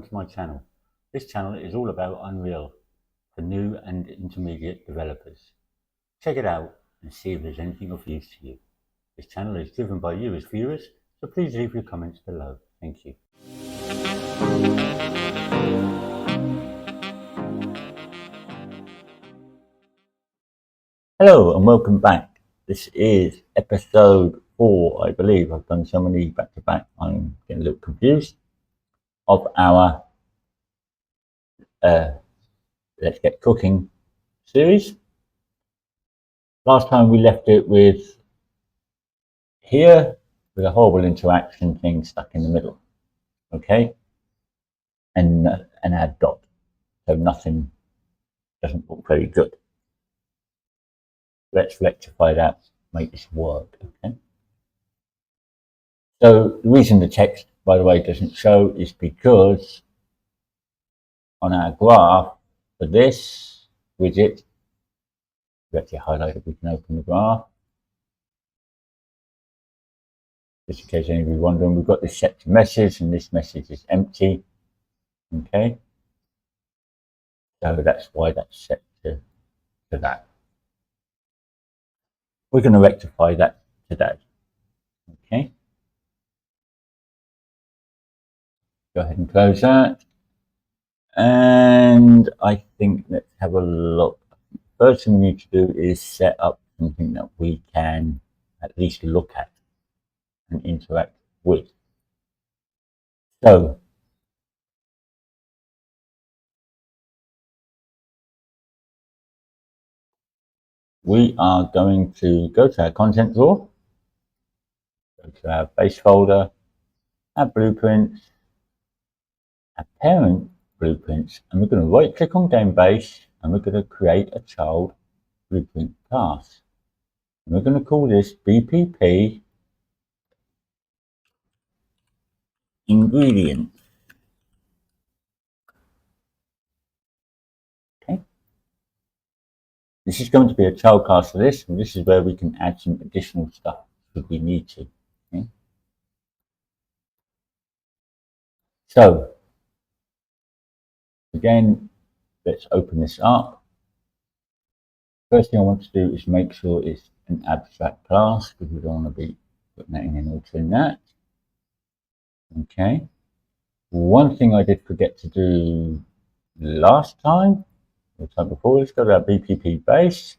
to my channel. This channel is all about Unreal for new and intermediate developers. Check it out and see if there's anything of use to you. This channel is driven by you as viewers, so please leave your comments below. Thank you. Hello and welcome back. This is episode 4, I believe. I've done so many back to back, I'm getting a little confused, of our Let's Get Cooking series. Last time we left it with here with a horrible interaction thing stuck in the middle, okay, and our dot, so nothing doesn't look very good. Let's rectify that, make this work, okay. So the reason the text, by the way, doesn't show is because on our graph for this widget, we actually highlight it, we can open the graph. Just in case anybody's wondering, we've got this set to message and this message is empty, okay. So that's why that's set to that. We're going to rectify that today, okay. Go ahead and close that. And I think let's have a look. First thing we need to do is set up something that we can at least look at and interact with. So we are going to go to our content drawer, go to our base folder, our blueprints, our parent blueprints, and we're going to right click on game base and we're going to create a child blueprint class. And we're going to call this BPP ingredient. Okay. This is going to be a child class for this, and this is where we can add some additional stuff if we need to. Okay. So again, let's open this up. First thing I want to do is make sure it's an abstract class because we don't want to be putting that in and altering that. Okay. One thing I did forget to do last time, or the time before, let's go to our BPP base.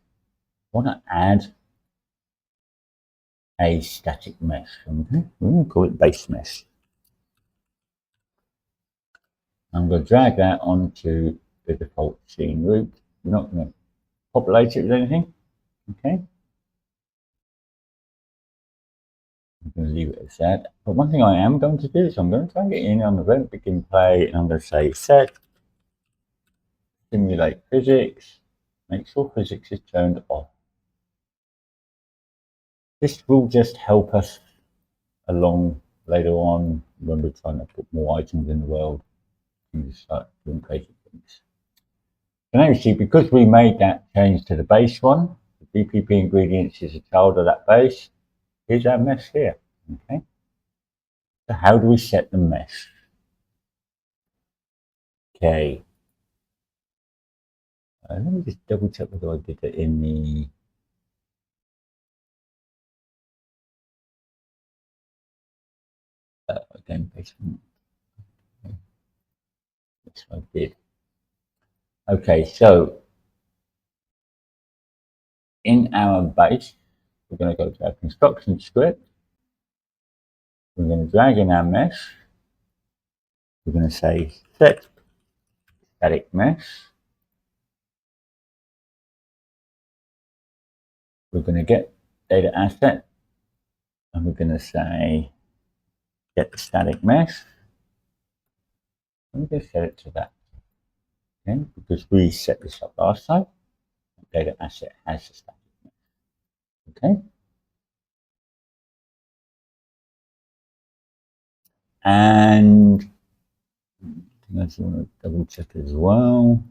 I want to add a static mesh. Okay. We're going to call it base mesh. I'm going to drag that onto the default scene root. We're not going to populate it with anything. Okay. I'm going to leave it as that. But one thing I am going to do is I'm going to drag it in on the very begin play, and I'm going to say set simulate physics. Make sure physics is turned off. This will just help us along later on when we're trying to put more items in the world and just start doing crazy things. And actually, because we made that change to the base one, the BPP ingredients is a child of that base. Here's our mesh here. Okay. So how do we set the mesh? Okay. Let me just double check whether I did it in the game base. Yes, I did. Okay, so in our base, we're going to go to our construction script. We're going to drag in our mesh. We're going to say set static mesh. We're going to get data asset, and we're going to say get the static mesh. Let me just set it to that. Okay, because we set this up last time. Data asset has the static mesh. Okay. And I just want to double check as well.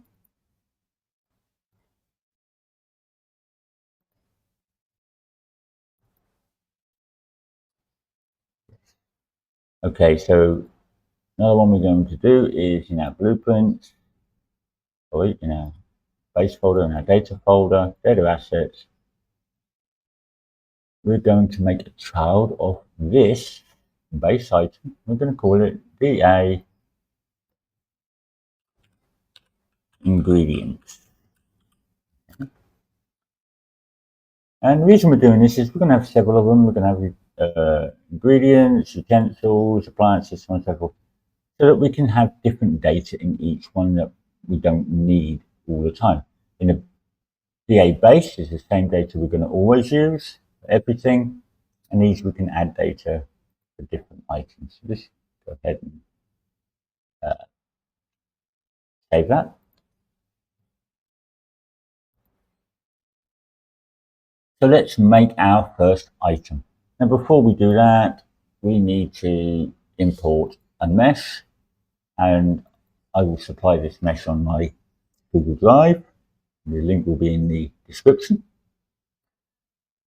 Okay, so Another one we're going to do is in our blueprints, sorry, in our base folder, in our data folder, data assets. We're going to make a child of this base item. We're going to call it DA ingredients. And the reason we're doing this is we're going to have several of them. We're going to have ingredients, utensils, appliances, so on and so forth, so that we can have different data in each one that we don't need all the time. In a DA base is the same data we're going to always use for everything, and these we can add data for different items. So just go ahead and save that. So let's make our first item. Now before we do that, we need to import a mesh, and I will supply this mesh on my Google Drive. The link will be in the description.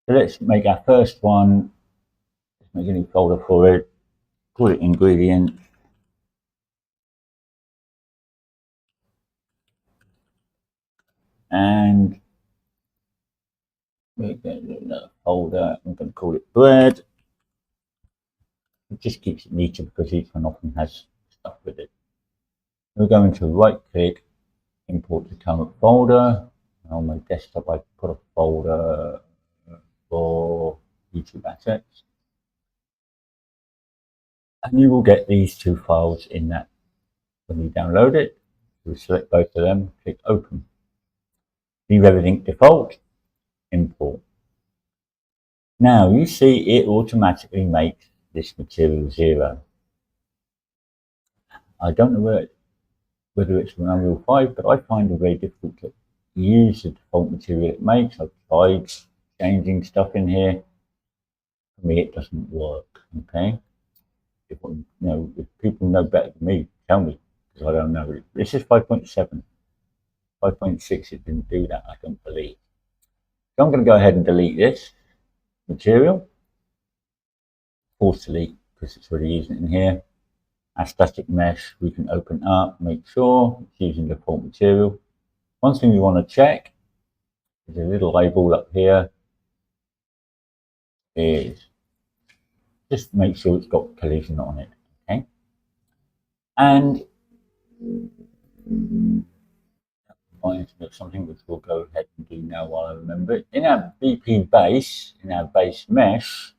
So let's make our first one. Let's make a new folder for it. Call it ingredient. And we're going to do another folder. I'm going to call it bread. It just keeps it neater because each one often has stuff with it. We're going to right click, import the current folder. On my desktop, I put a folder for YouTube assets. And you will get these two files in that when you download it. You select both of them, click open. Leave everything default, import. Now you see it automatically makes this material 0. I don't know whether it's from Unreal 5, but I find it very difficult to use the default material it makes. I've tried changing stuff in here. For me, it doesn't work. Okay, if people know better than me, tell me, because I don't know. This is 5.7. 5.6, it didn't do that, I don't believe. So I'm going to go ahead and delete this material. Force delete because it's already using it in here. Our static mesh we can open up, make sure it's using the default material. One thing we want to check is a little label up here is just make sure it's got collision on it. Okay, and something which we'll go ahead and do now while I remember it. In our BP base, in our base mesh,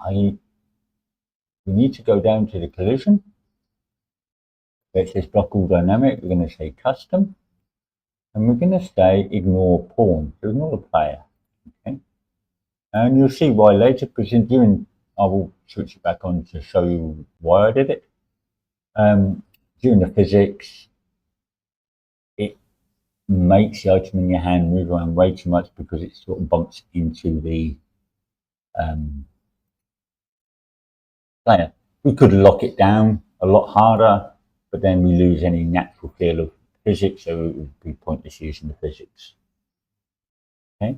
we need to go down to the collision. It says block all dynamic. We're going to say custom, and we're going to say ignore pawn, so ignore the player. Okay, and you'll see why later, because I will switch it back on to show you why I did it. During the physics, it makes the item in your hand move around way too much because it sort of bumps into the player. We could lock it down a lot harder, but then we lose any natural feel of physics, so it would be pointless using the physics. Okay.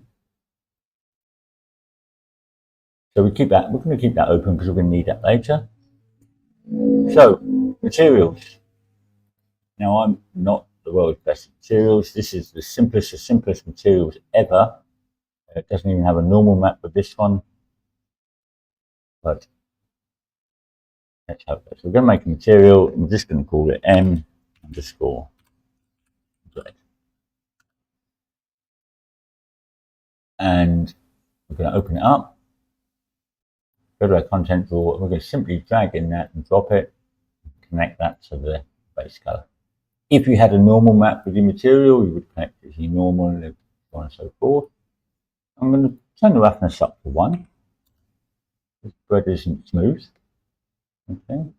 So we keep that. We're going to keep that open because we're going to need that later. So materials. Now I'm not the world's best at materials. This is the simplest materials ever. It doesn't even have a normal map with this one, but let's have this. We're going to make a material. I'm just going to call it M underscore bread. And we're going to open it up. Go to our content drawer. We're going to simply drag in that and drop it. Connect that to the base color. If you had a normal map with your material, you would connect it to your normal and so on and so forth. I'm going to turn the roughness up to 1. This bread isn't smooth. Okay.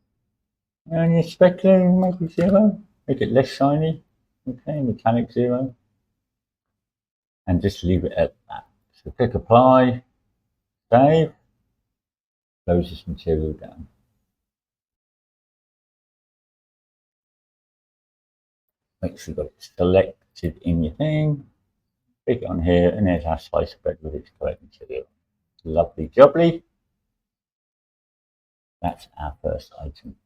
And your speckling maybe 0. Make it less shiny. Okay, metallic 0. And just leave it at that. So click apply, save, close this material down. Make sure you've got it selected in your thing. Click it on here, and there's our slice of bread with its correct material. Lovely jubbly. That's our first item.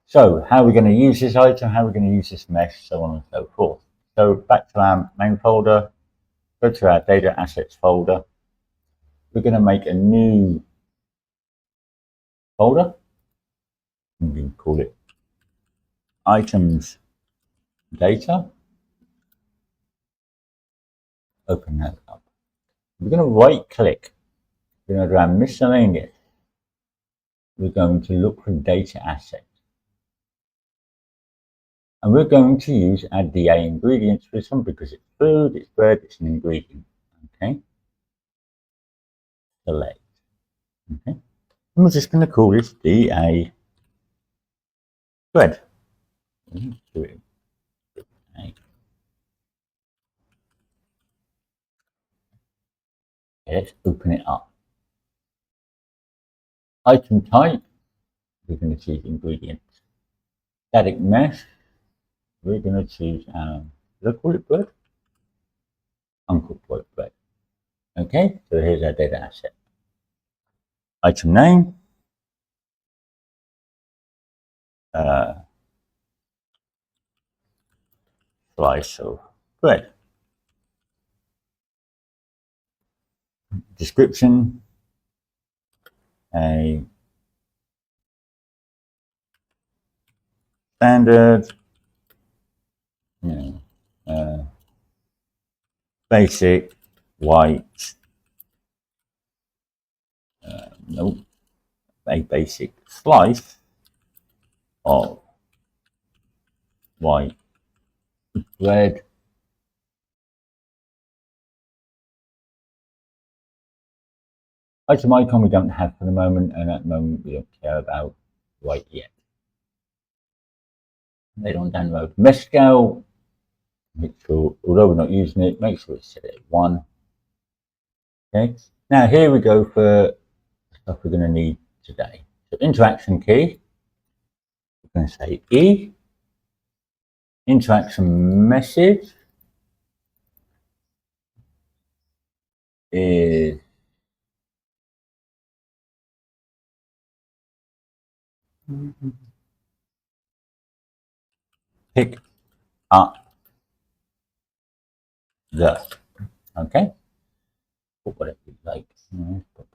So how are we going to use this item? How are we going to use this mesh? So on and so forth. So back to our main folder, go to our data assets folder. We're going to make a new folder. We can call it items data. Open that up. We're going to right click. We're going to do our miscellaneous. We're going to look for data asset. And we're going to use our DA ingredients for this one because it's food, it's bread, it's an ingredient. Okay. Select. Okay. And we're just going to call this DA bread. Okay. Let's open it up. Item type, we're going to choose ingredients. Static mesh, we're going to choose, let's call it bread. Uncooked white bread. Okay, so here's our data asset. Item name, slice of bread. Description, a standard, basic white, nope, a basic slice of white bread. Item icon we don't have for the moment, and at the moment we don't care about white yet. Later on down the road, mesh scale. Make sure, although we're not using it, make sure it's set at 1. Okay. Now here we go for stuff we're going to need today. So interaction key. We're going to say E. Interaction message is pick up the. Okay. Put whatever you like. Put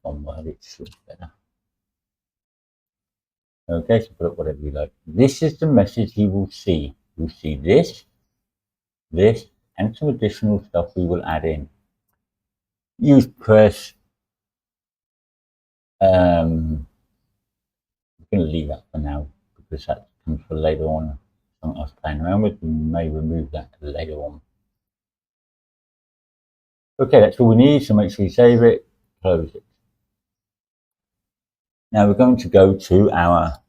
one word, it's better. Okay, so put whatever you like. This is the message you will see. You'll see this, and some additional stuff we will add in. Use press. I'm going to leave that for now because that comes for later on. Something I was playing around with. We may remove that later on. Okay, that's all we need. So make sure you save it, close it. Now we're going to go to our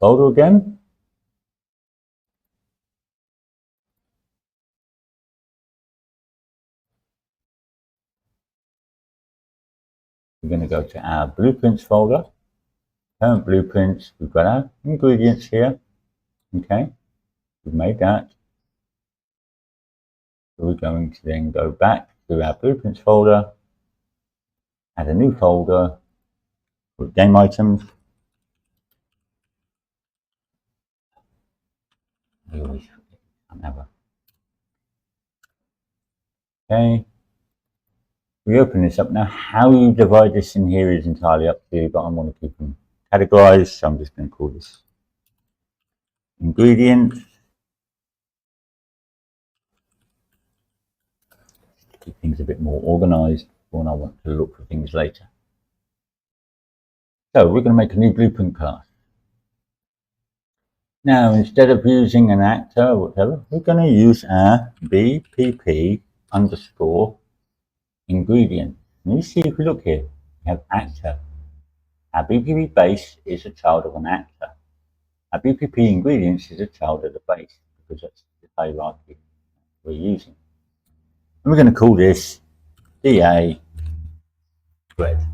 folder again. We're going to go to our blueprints folder. Current blueprints. We've got our ingredients here. Okay, we've made that. So we're going to then go back to our blueprints folder, add a new folder with game items. Okay. We open this up now. How you divide this in here is entirely up to you, but I want to keep them categorized, so I'm just going to call this ingredients. Keep things a bit more organized when I want to look for things later. So we're going to make a new blueprint class. Now, instead of using an actor or whatever, we're going to use our BPP underscore ingredient. And you see, if we look here, we have actor. Our BPP base is a child of an actor. Our BPP ingredients is a child of the base because that's the hierarchy we're using. And we're going to call this DA bread.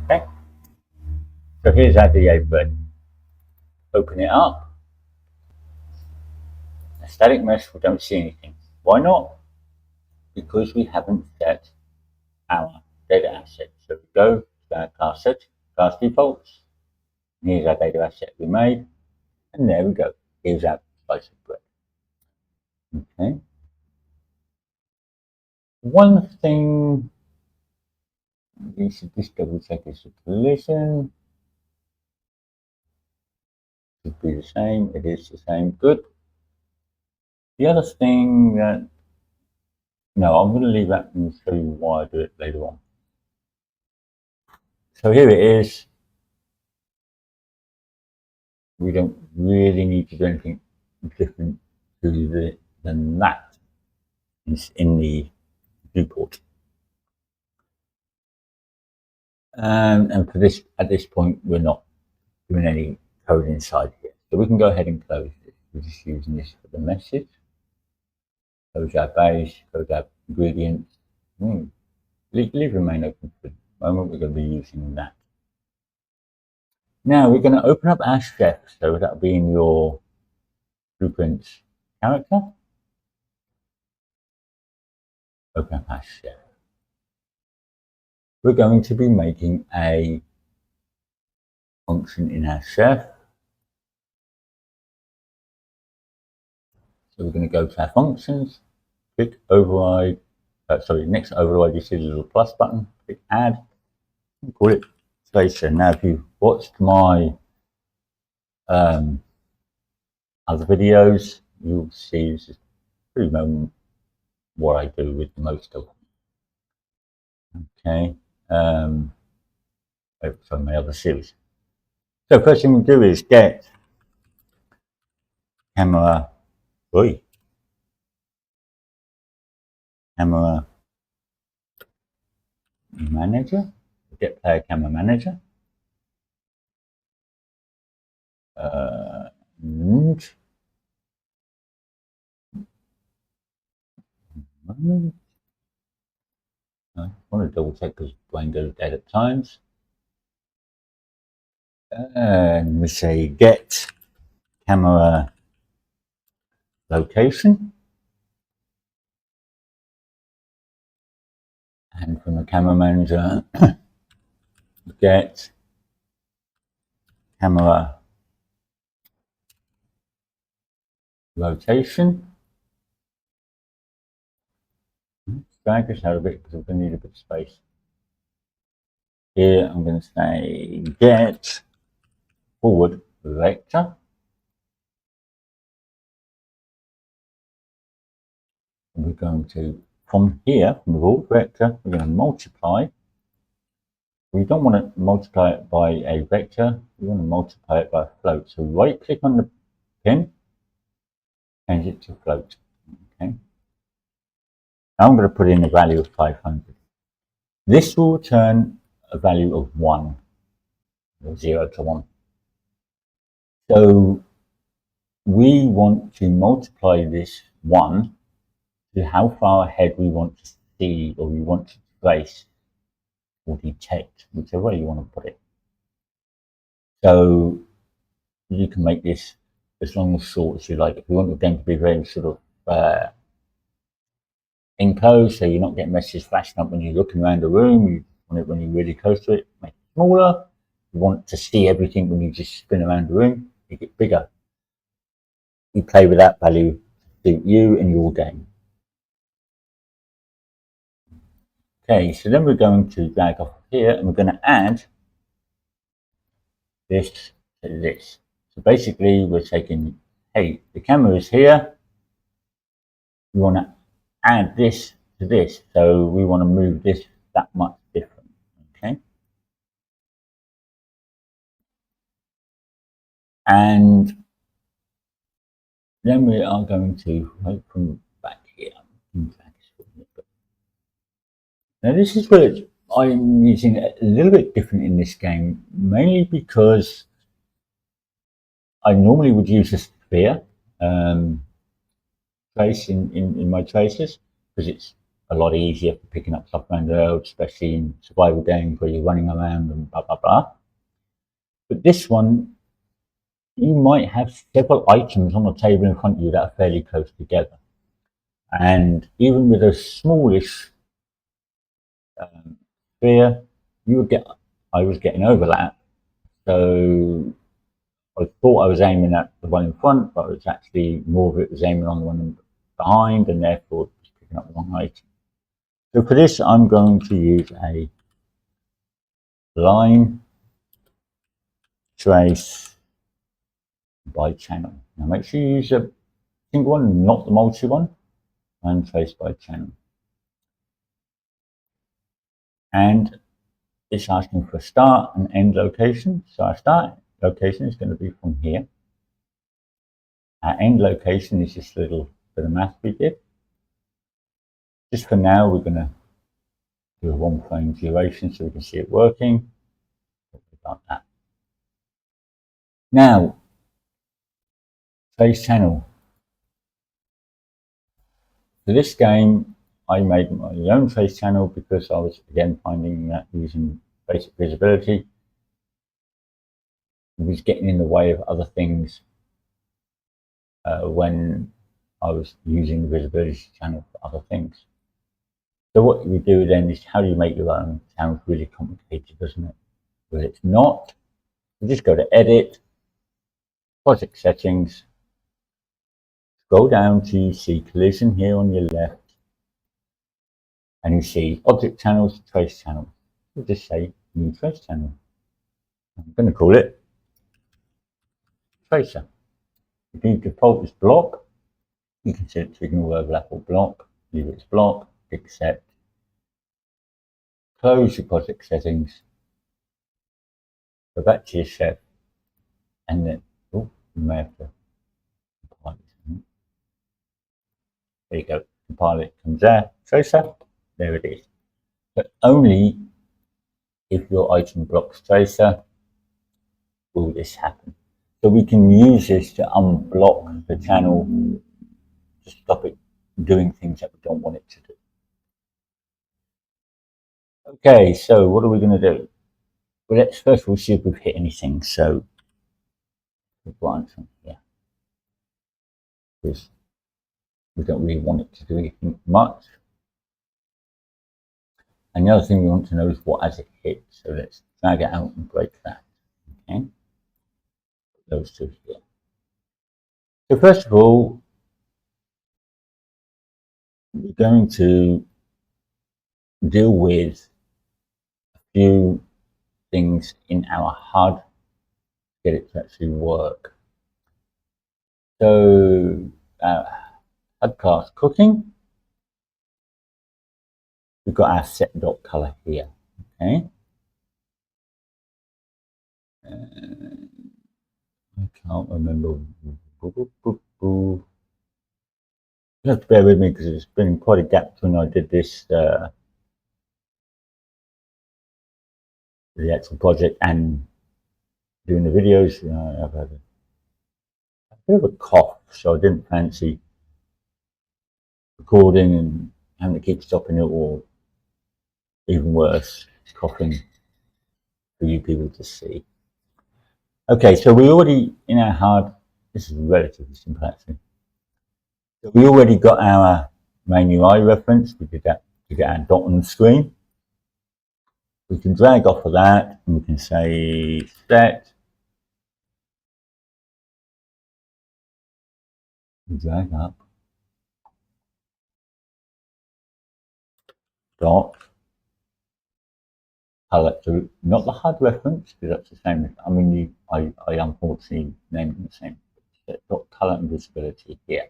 Okay. So here's our DA bread. Open it up. A static mesh, we don't see anything. Why not? Because we haven't set our data asset. So we go to our class set, class defaults, and here's our data asset we made, and there we go. Here's our slice of bread. Okay. One thing we should just double check is the collision. Should be the same. It is the same. Good. The other thing that no, I'm going to leave that and show you why I do it later on. So here it is. We don't really need to do anything different than that in the viewport. And for this, at this point, we're not doing any code inside here. So we can go ahead and close this. We're just using this for the message. Close our base, close our ingredients. Leave remain open for the moment. We're going to be using that. Now we're going to open up our chef. So that'll be in your blueprints character. Open up our chef. We're going to be making a function in our chef. So we're going to go to our functions, click override, next to override you see the little plus button, click add, and call it station. Now if you watched my other videos, you'll see this is pretty much what I do with most of them. Okay, from my other series. So first thing we do is get camera manager, get player camera manager, and I want to double check because Dwayne goes dead at times. And we say get camera location. And from the camera manager, get camera rotation. Drag this out a bit because we're going to need a bit of space. Here I'm going to say get forward vector. And we're going to, from here, from the forward vector, we're going to multiply. We don't want to multiply it by a vector, we want to multiply it by a float. So right click on the pin, change it to float. Okay. Now I'm going to put in a value of 500. This will return a value of 1, or 0 to 1. So we want to multiply this 1 to how far ahead we want to see, or we want to trace or detect, whichever way you want to put it. So you can make this as long or short as you like. If you want the game to be very sort of enclosed, so you're not getting messages flashing up when you're looking around the room, you want it when you're really close to it, make it smaller. You want to see everything when you just spin around the room, make it bigger. You play with that value to suit you and your game. Okay, so then we're going to drag off here and we're going to add this to this. So basically we're taking, hey, the camera is here. We want to add this to this. So we want to move this that much different. Okay. And then we are going to right from back here. Now this is where I'm using it a little bit different in this game, mainly because I normally would use a sphere trace in my traces, because it's a lot easier for picking up stuff around the world, especially in survival games where you're running around and blah blah blah. But this one, you might have several items on the table in front of you that are fairly close together, and even with a smallish sphere, I was getting overlap. So I thought I was aiming at the one in front, but it's actually more of it was aiming on the one behind, and therefore it was picking up the wrong item. So for this, I'm going to use a line trace by channel. Now make sure you use a single one, not the multi one, and trace by channel. And it's asking for start and end location. So our start location is going to be from here. Our end location is this little bit of math we did. Just for now, we're going to do a 1 frame duration so we can see it working. Like that. Now, trace channel. For this game, I made my own trace channel because I was again finding that using basic visibility was getting in the way of other things when I was using the visibility channel for other things. So what you do then is, how do you make your own? Sounds really complicated, doesn't it? But it's not. You just go to Edit, Project Settings, scroll down to you see Collision here on your left, and you see Object Channels, Trace Channels. We'll just say New Trace Channel. I'm going to call it Tracer. If you default as block, you can set it to ignore overlap or block, leave it as block, accept, close your project settings, go back to your chef, and then, oh, you may have to compile it. There you go, compile it, comes there, tracer, there it is. But only if your item blocks tracer will this happen. So we can use this to unblock the channel to stop it doing things that we don't want it to do. Okay, so what are we going to do? Well, let's first of all see if we've hit anything. So, yeah, because we don't really want it to do anything much. And the other thing we want to know is what has it hit. So let's drag it out and break that. Okay, those two here. So first of all, we're going to deal with a few things in our HUD to get it to actually work. So HUD class cooking, we've got our set dot color here. Okay, I can't remember. You have to bear with me because it's been quite a gap between I did this the actual project and doing the videos. I've had a bit of a cough, so I didn't fancy recording and having to keep stopping it, or even worse, coughing for you people to see. Okay, so we already, in our HUD, this is relatively simple actually. So we already got our main UI reference. We did that to get our dot on the screen. We can drag off of that and we can say set, drag up, dot, color, so not the HUD reference, because that's the same. I mean, I unfortunately named them the same. Set dot color and visibility here.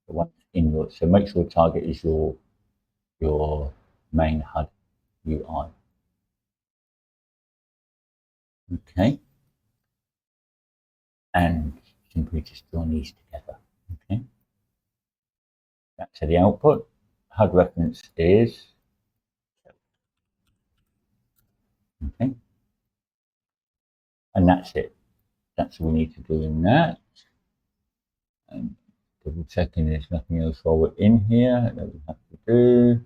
The one in your, so make sure the target is your main HUD UI. Okay, and simply just join these together. Okay, back to the output. HUD reference is okay, and that's it. That's all we need to do in that. And double checking there's nothing else while we're in here that we have to do.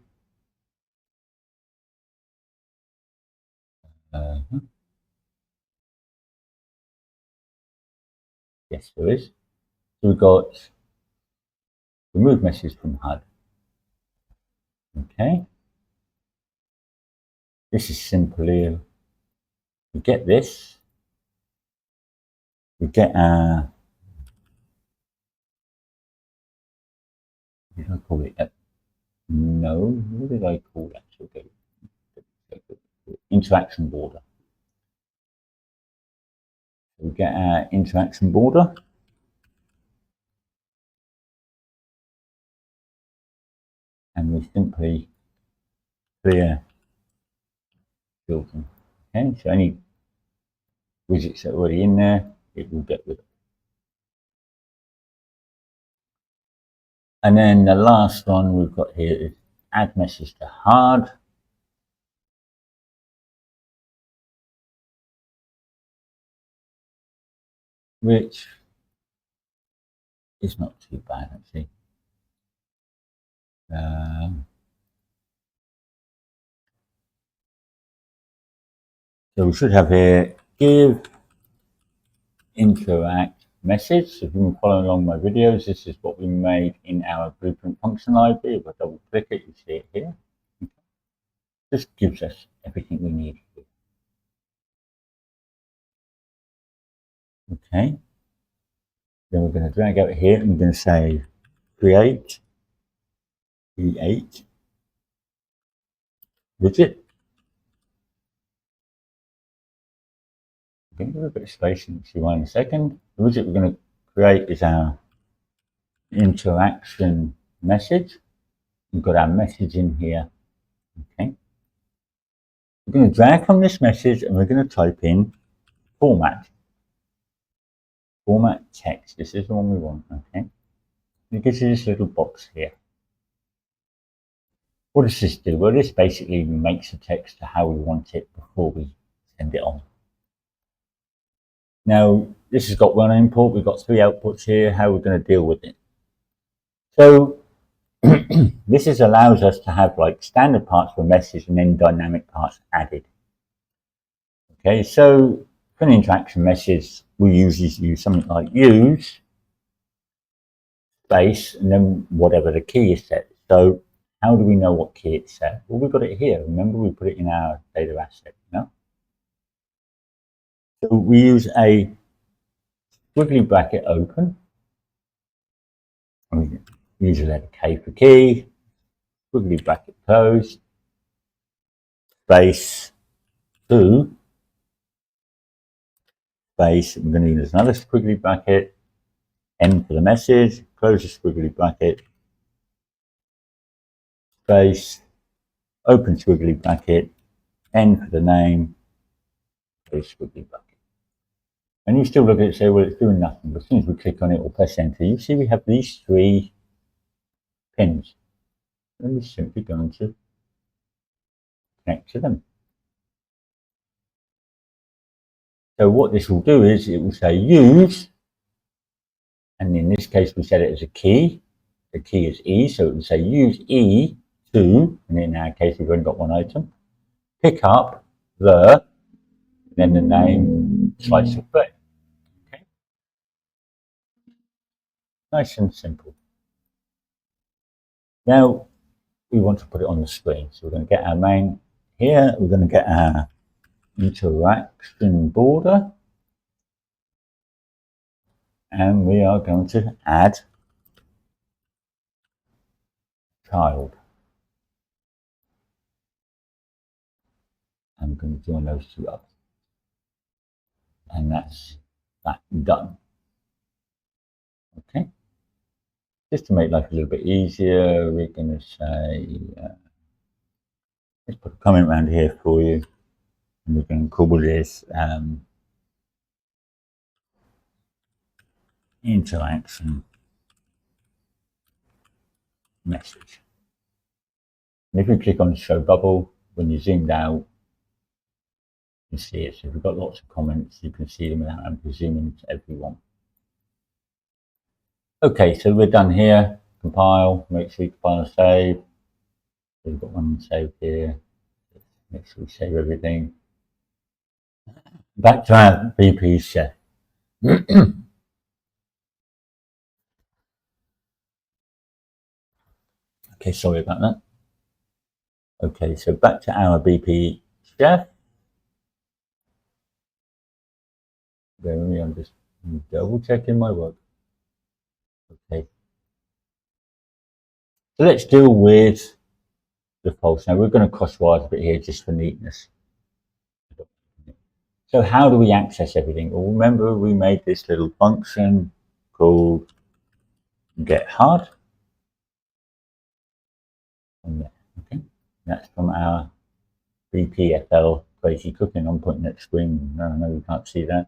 Yes, there is. So we've got remove message from HUD. Okay. This is simple here. We get this. We get our, what did I call it? No, what did I call that? Okay. Interaction border. We get our interaction border. And we simply clear filter. Okay, so any widgets that are already in there, it will get rid of. And then the last one we've got here is add message to hard. Which is not too bad actually. So we should have here give interact message. So if you've been following along my videos, this is what we made in our blueprint function library. If I double click it, you see it here. This gives us everything we need. Okay. Then we're going to drag out here and we're going to say create widget. We're going to give a bit of space and see why in a second. The widget we're going to create is our interaction message. We've got our message in here. Okay. We're going to drag from this message and we're going to type in format. Format text. This is the one we want. Okay. It gives you this little box here. What does this do? Well, this basically makes the text to how we want it before we send it on. Now, this has got one input. We've got 3 outputs here. How we're going to deal with it. So this allows us to have like standard parts for a message and then dynamic parts added. Okay, so for an interaction message, we usually use something like use space and then whatever the key is set. So how do we know what key it's set? Well, we've got it here. Remember, we put it in our data asset. So we use a squiggly bracket open. We use a letter K for key. Squiggly bracket close. Space 2. Space. We're going to use another squiggly bracket. N for the message. Close the squiggly bracket. Space. Open squiggly bracket. N for the name. Close squiggly bracket. And you still look at it and say, well, it's doing nothing. But as soon as we click on it or press enter, you see we have these 3 pins. And we're simply going to connect to them. So what this will do is it will say use, and in this case we set it as a key. The key is E, so it will say use E to, and in our case we've only got 1 item, pick up the, then the name, slice of bread. Okay. Nice and simple. Now we want to put it on the screen, so we're going to get our main here. We're going to get our interaction border, and we are going to add child. I'm going to join those 2 up, and that's that done. Okay, just to make life a little bit easier, we're going to say let's put a comment around here for you, and we can call this interaction message. And if you click on show bubble, when you zoomed out, you can see it. So if you've got lots of comments, you can see them without having to zoom into everyone. Okay, so we're done here. Compile, make sure you compile and save. So we've got one saved here. Make sure we save everything. Back to our BP chef. Okay, sorry about that. Okay, so back to our BP Jeff. Bear with me, I'm just double checking my work. Okay. So let's deal with the false. Now we're going to crosswise a bit here just for neatness. So how do we access everything? Well, remember we made this little function called getHard. Okay, that's from our BPFL crazy cooking. I'm putting that screen. No, you can't see that.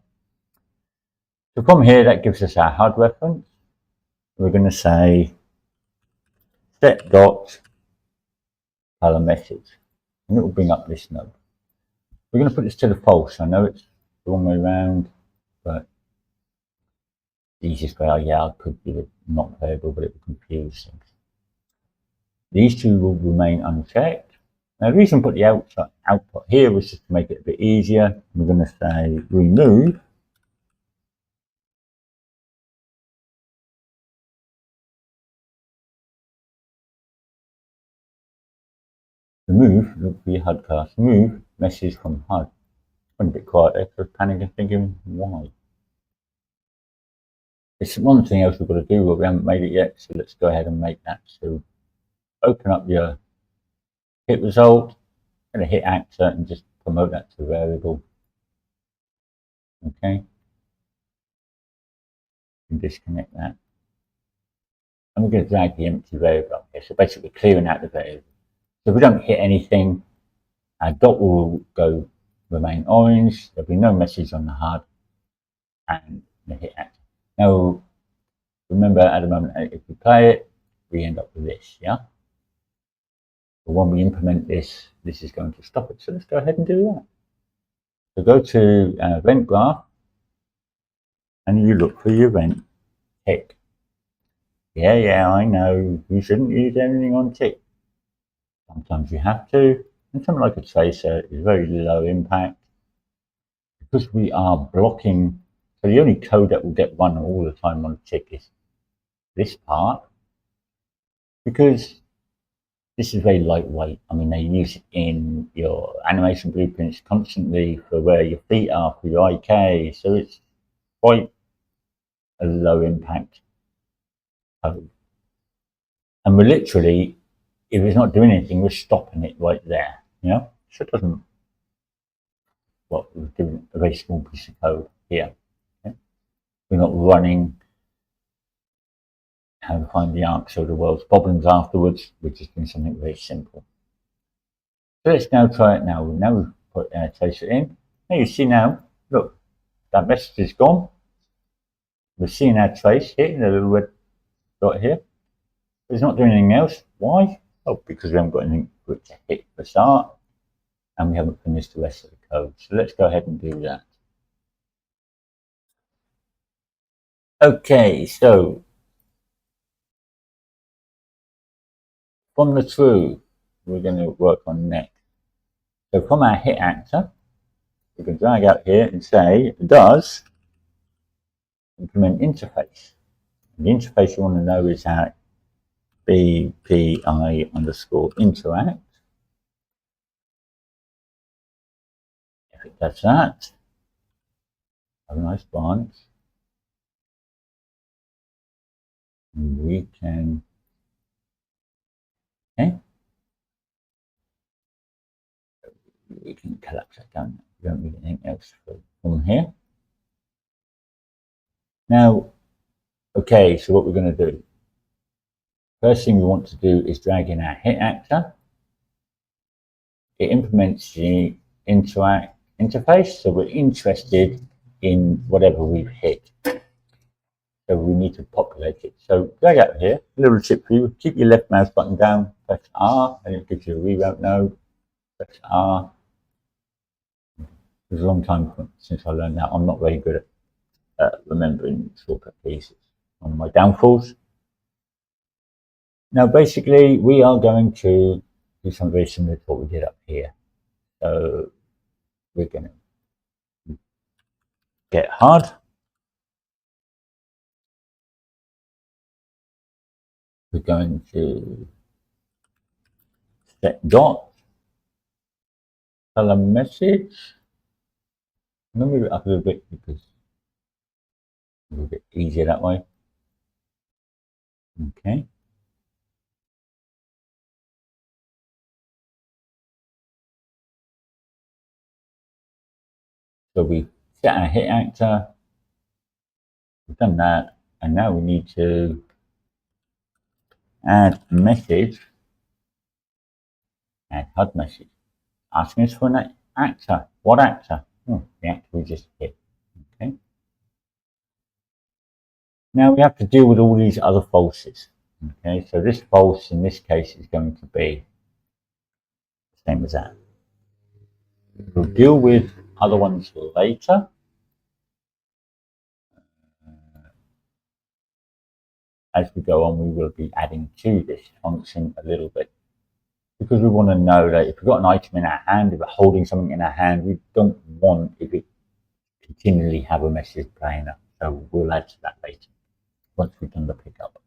So from here, that gives us our HUD reference. We're going to say set dot color message, and it will bring up this node. We're going to put this to the false. I know it's the wrong way around, but the easiest way, yeah, I could give it not playable, but it will confuse things. These two will remain unchecked. Now, the reason I put the output here was just to make it a bit easier. We're going to say remove look for your HUD class, remove message from HUD. Went a bit quiet there because I was panicking thinking, why? It's one thing else we've got to do, but we haven't made it yet, so let's go ahead and make that. So open up your hit result, and hit actor and just promote that to variable. Okay. And disconnect that. And we're going to drag the empty variable up here. So basically clearing out the variable. So if we don't hit anything, our dot will remain orange. There'll be no message on the HUD, and the hit actor. Now, remember at the moment, if we play it, we end up with this, yeah? But when we implement this, this is going to stop it. So let's go ahead and do that. So go to event graph, and you look for your event tick. Yeah, I know you shouldn't use anything on tick. Sometimes you have to, and something like a tracer is very low impact because we are blocking. So the only code that will get run all the time on tick is this part, because this is very lightweight. I mean, they use it in your animation blueprints constantly for where your feet are for your IK, so it's quite a low impact code. And we're literally, if it's not doing anything, we're stopping it right there. You know, so it doesn't. Well, we're doing a very small piece of code here. Okay? We're not running how to find the answer of the world's problems afterwards. We're just doing something very simple. So let's now try it now. Now we've put tracer in. Now you see now, look, that message is gone. We're seeing our trace here, the little red dot here. It's not doing anything else. Why? Oh, because we haven't got anything for it to hit the start, and we haven't finished the rest of the code. So let's go ahead and do that. Okay, so from the true, we're going to work on next. So from our hit actor, we can drag out here and say, does implement interface. And the interface you want to know is our BPI underscore interact. If it does that, have a nice branch. And we can, okay, we can collapse that down. We don't need anything else from here. Now, okay, so what we're going to do. First thing we want to do is drag in our hit actor. It implements the interact interface, so we're interested in whatever we've hit. So we need to populate it. So drag out here, a little tip for you, keep your left mouse button down, press R, and it gives you a reroute node. Press R. It was a long time since I learned that. I'm not very good at remembering shortcut keys. It's one of my downfalls. Now basically we are going to do something very similar to what we did up here. So we're going to getHard. We're going to set dot color message. I'm going to move it up a little bit because it's a little bit easier that way. Okay. So we set our hit actor. We've done that. And now we need to add a message. Add HUD message. Asking us for an actor. What actor? The actor we just hit. Okay. Now we have to deal with all these other falses. Okay, so this false in this case is going to be the same as that. We'll deal with other ones later. As we go on, we will be adding to this function a little bit because we want to know that if we've got an item in our hand, if we're holding something in our hand, we don't want if it continually have a message playing up. So we'll add to that later once we've done the pickup.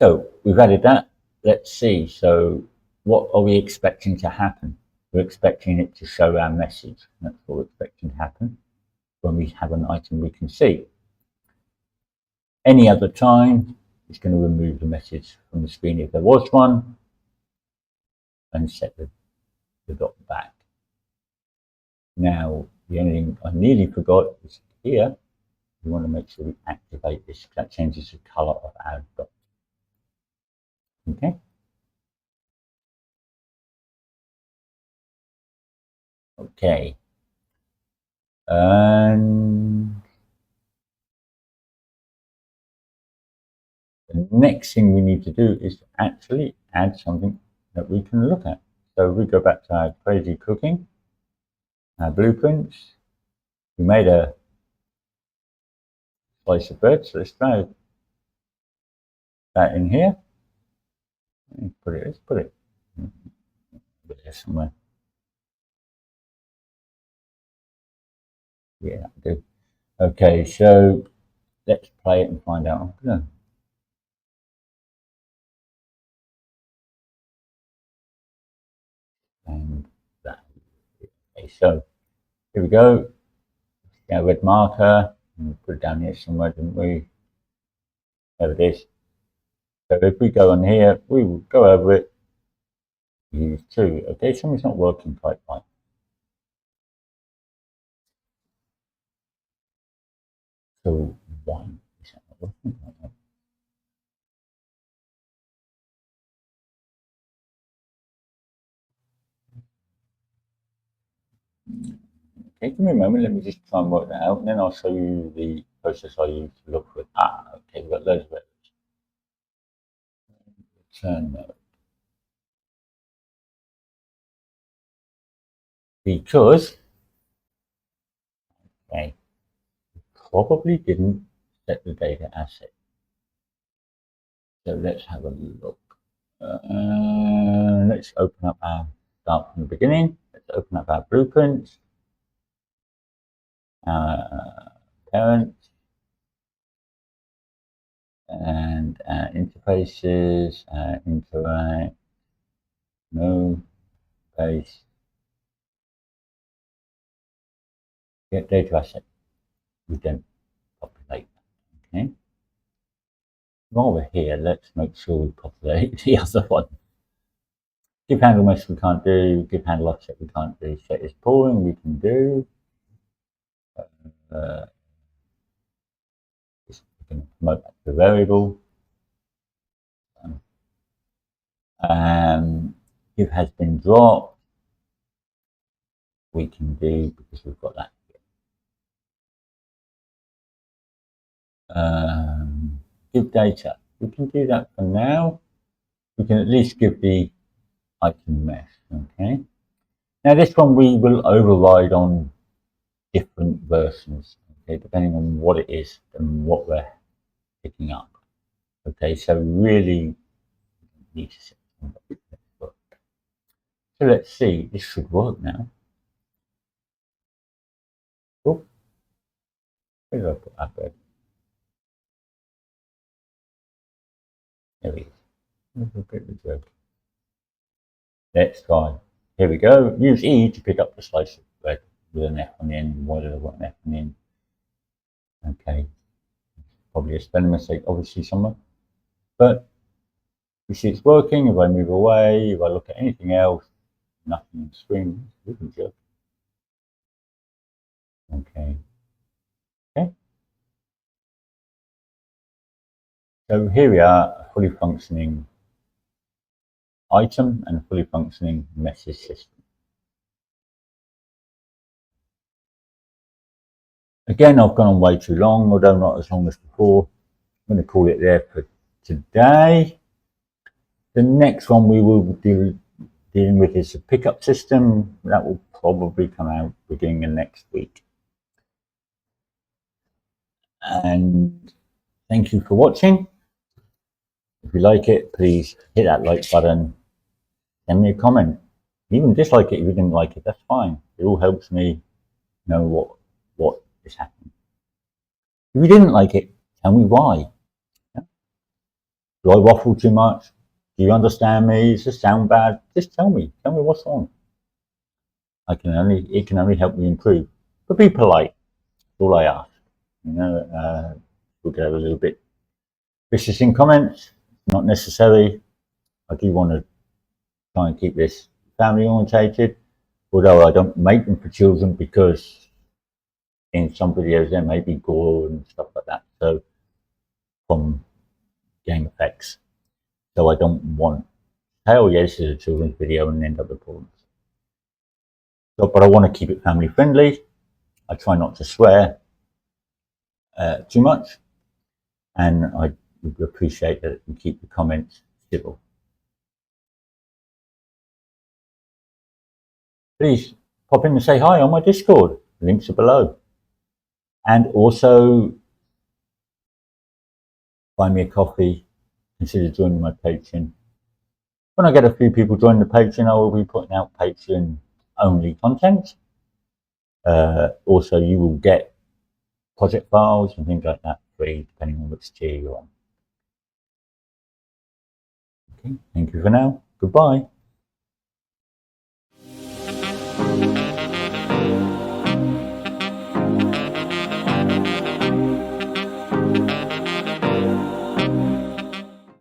So we've added that. Let's see. So what are we expecting to happen? We're expecting it to show our message. That's what we're expecting to happen when we have an item we can see. Any other time, it's going to remove the message from the screen if there was one and set the dot back. Now, the only thing I nearly forgot is here, we want to make sure we activate this because that changes the color of our dot. Okay. Okay. And the next thing we need to do is actually add something that we can look at. So we go back to our crazy cooking, our blueprints. We made a slice of bread, so let's throw that in here. Let's put it there somewhere. Yeah, good. Okay, so let's play it and find out. And that. Okay, so here we go. Our red marker. And we put it down here somewhere, didn't we? There it is. So if we go on here, we will go over it. Use 2. Okay, something's not working quite right. So 1 is not working quite right. Okay, give me a moment. Let me just try and work that out, and then I'll show you the process I use to look for it. Okay, we've got loads of errors. Return mode. Because, okay, probably didn't set the data asset. So let's have a look. Let's open up our start from the beginning. Let's open up our blueprints, parents, and interfaces, interact, no, base, get data asset. We don't populate that. Okay. While we're here, let's make sure we populate the other one. Give handle mesh we can't do, give handle offset we can't do, set is pooling we can do. Just we can promote that to a variable. If has been dropped, we can do because we've got that here. Give data, we can do that for now. We can at least give the item mesh. Okay. Now this one we will override on different versions. Okay, depending on what it is and what we're picking up. Okay, so really need to set something up. So let's see, this should work now. Oh, where did I put that bed? There it is. A bit of a joke. Let's try. Here we go. Use E to pick up the slice of bread with an F on the end. Why did I want an F on the end? Okay. Probably a spelling mistake, obviously, somewhere. But you see it's working. If I move away, if I look at anything else, nothing on the screen. Okay. Okay. So here we are, a fully functioning item and a fully functioning message system. Again, I've gone on way too long, although not as long as before. I'm going to call it there for today. The next one we will be dealing with is a pickup system. That will probably come out beginning of next week. And thank you for watching. If you like it, please hit that like button. Send me a comment. Even dislike it if you didn't like it, that's fine. It all helps me know what is happening. If you didn't like it, tell me why. Yeah? Do I waffle too much? Do you understand me? Does this sound bad? Just tell me. Tell me what's wrong. It can only help me improve. But be polite. That's all I ask. You know, we'll get a little bit vicious in comments. Not necessary. I do want to try and keep this family orientated, although I don't make them for children because in some videos there may be gore and stuff like that. So from game effects. So I don't want to say, oh yeah, this is a children's video and end up with problems. So, but I want to keep it family friendly. I try not to swear too much, and I would appreciate that you keep the comments civil. Please pop in and say hi on my Discord. Links are below. And also, buy me a coffee. Consider joining my Patreon. When I get a few people join the Patreon, I will be putting out Patreon only content. Also, you will get project files and things like that free, depending on which tier you're on. Okay, thank you for now. Goodbye.